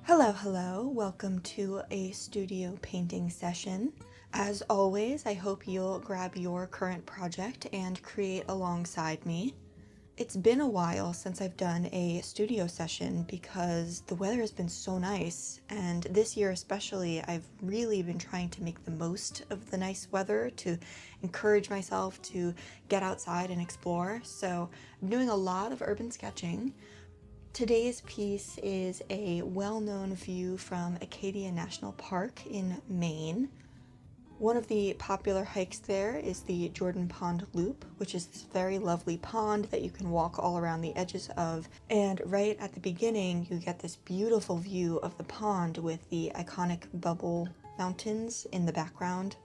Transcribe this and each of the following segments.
Hello, hello. Welcome to a studio painting session. As always, I hope you'll grab your current project and create alongside me. It's been a while since I've done a studio session because the weather has been so nice, and this year especially, I've really been trying to make the most of the nice weather to encourage myself to get outside and explore. So I'm doing a lot of urban sketching. Today's piece is a well-known view from Acadia National Park in Maine. One of the popular hikes there is the Jordan Pond Loop, which is this very lovely pond that you can walk all around the edges of. And right at the beginning, you get this beautiful view of the pond with the iconic bubble mountains in the background.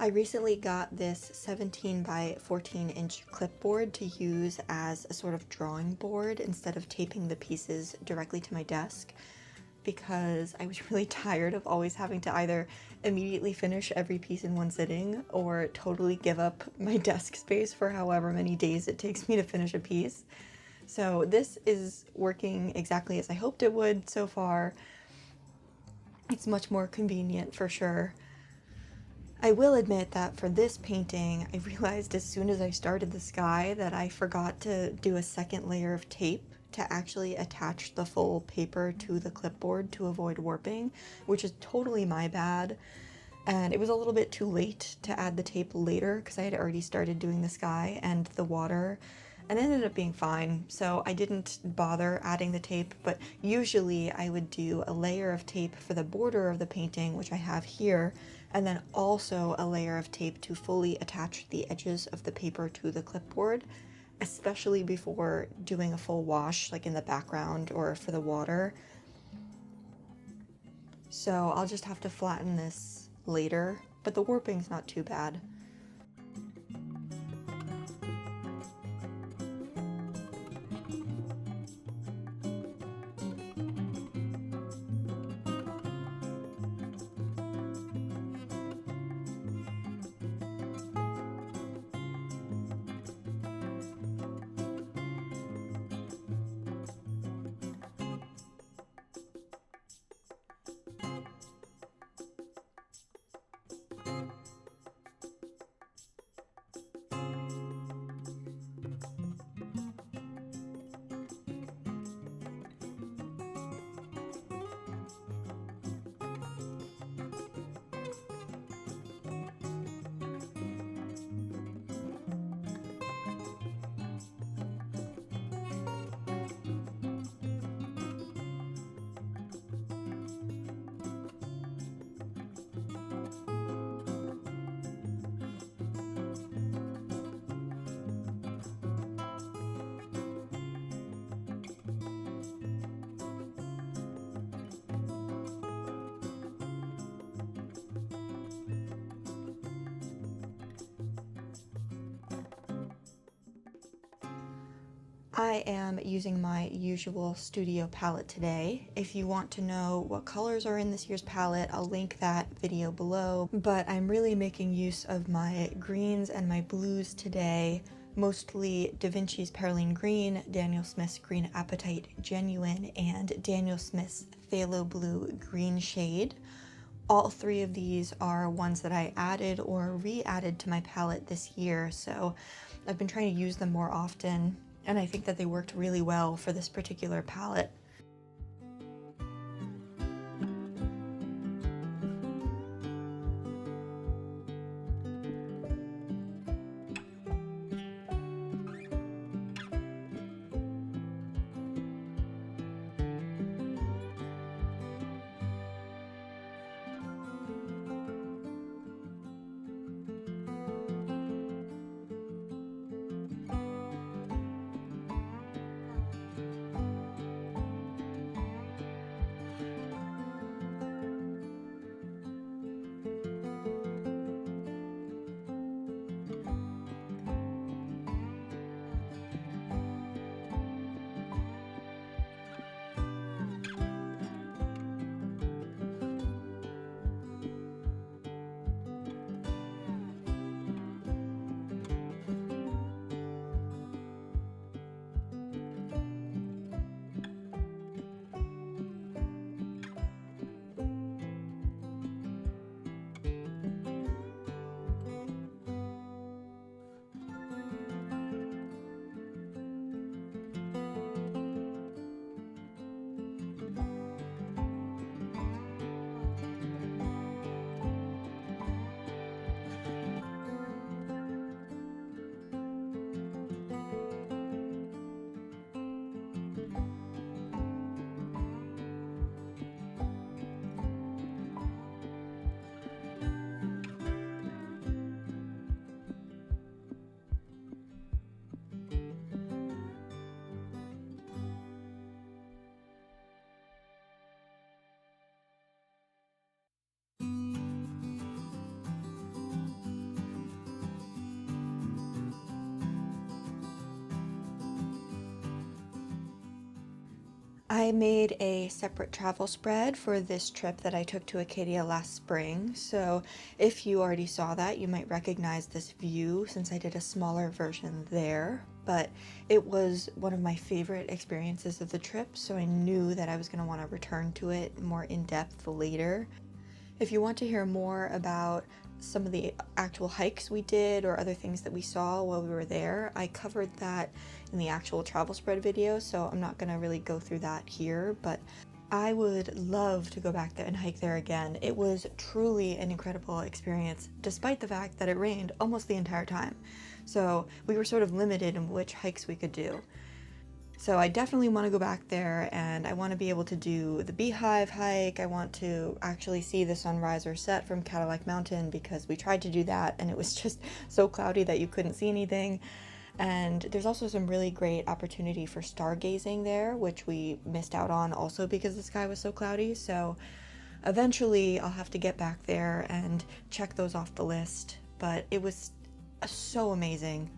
I recently got this 17 by 14 inch clipboard to use as a sort of drawing board instead of taping the pieces directly to my desk because I was really tired of always having to either immediately finish every piece in one sitting or totally give up my desk space for however many days it takes me to finish a piece. So this is working exactly as I hoped it would so far. It's much more convenient for sure. I will admit that for this painting, I realized as soon as I started the sky that I forgot to do a second layer of tape to actually attach the full paper to the clipboard to avoid warping, which is totally my bad. And it was a little bit too late to add the tape later because I had already started doing the sky and the water, and it ended up being fine. So I didn't bother adding the tape, but usually I would do a layer of tape for the border of the painting, which I have here, and then also a layer of tape to fully attach the edges of the paper to the clipboard, especially before doing a full wash, like in the background or for the water. So I'll just have to flatten this later, but the warping's not too bad. I am using my usual studio palette today. If you want to know what colors are in this year's palette, I'll link that video below, but I'm really making use of my greens and my blues today, mostly Da Vinci's Perylene Green, Daniel Smith's Green Apatite Genuine, and Daniel Smith's Phthalo Blue Green Shade. All three of these are ones that I added or re-added to my palette this year, so I've been trying to use them more often, and I think that they worked really well for this particular palette. I made a separate travel spread for this trip that I took to Acadia last spring, so if you already saw that, you might recognize this view since I did a smaller version there, but it was one of my favorite experiences of the trip, so I knew that I was going to want to return to it more in depth later. If you want to hear more about some of the actual hikes we did or other things that we saw while we were there, I covered that in the actual travel spread video, so I'm not going to really go through that here, but I would love to go back there and hike there again. It was truly an incredible experience, despite the fact that it rained almost the entire time. So we were sort of limited in which hikes we could do. So I definitely want to go back there, and I want to be able to do the Beehive hike. I want to actually see the sunrise or set from Cadillac Mountain, because we tried to do that and it was just so cloudy that you couldn't see anything. And there's also some really great opportunity for stargazing there, which we missed out on also because the sky was so cloudy. So eventually I'll have to get back there and check those off the list, but it was so amazing.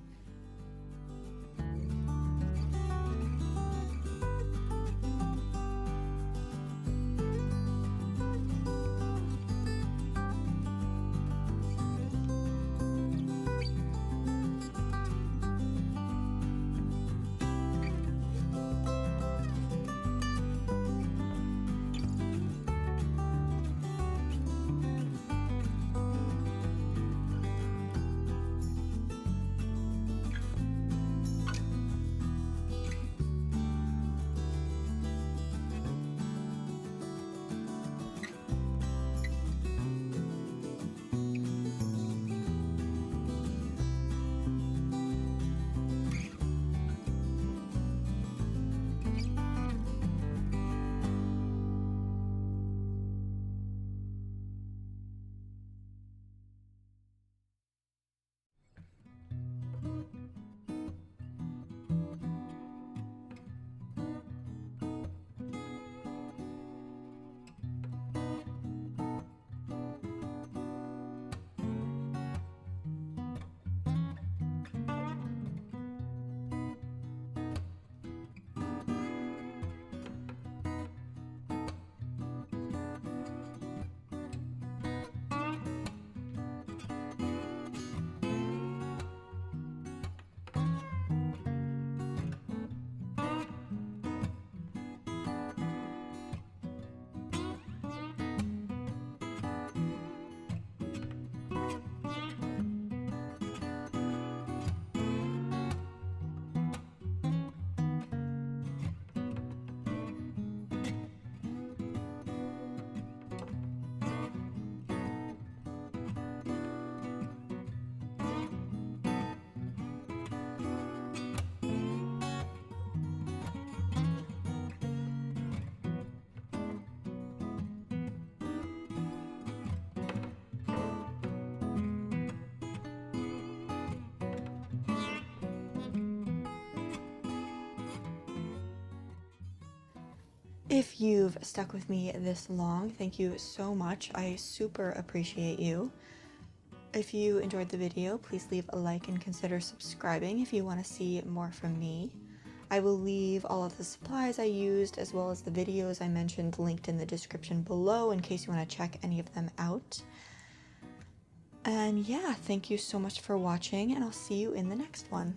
If you've stuck with me this long, thank you so much. I super appreciate you. If you enjoyed the video, please leave a like and consider subscribing if you want to see more from me. I will leave all of the supplies I used as well as the videos I mentioned linked in the description below in case you want to check any of them out. And yeah, thank you so much for watching, and I'll see you in the next one.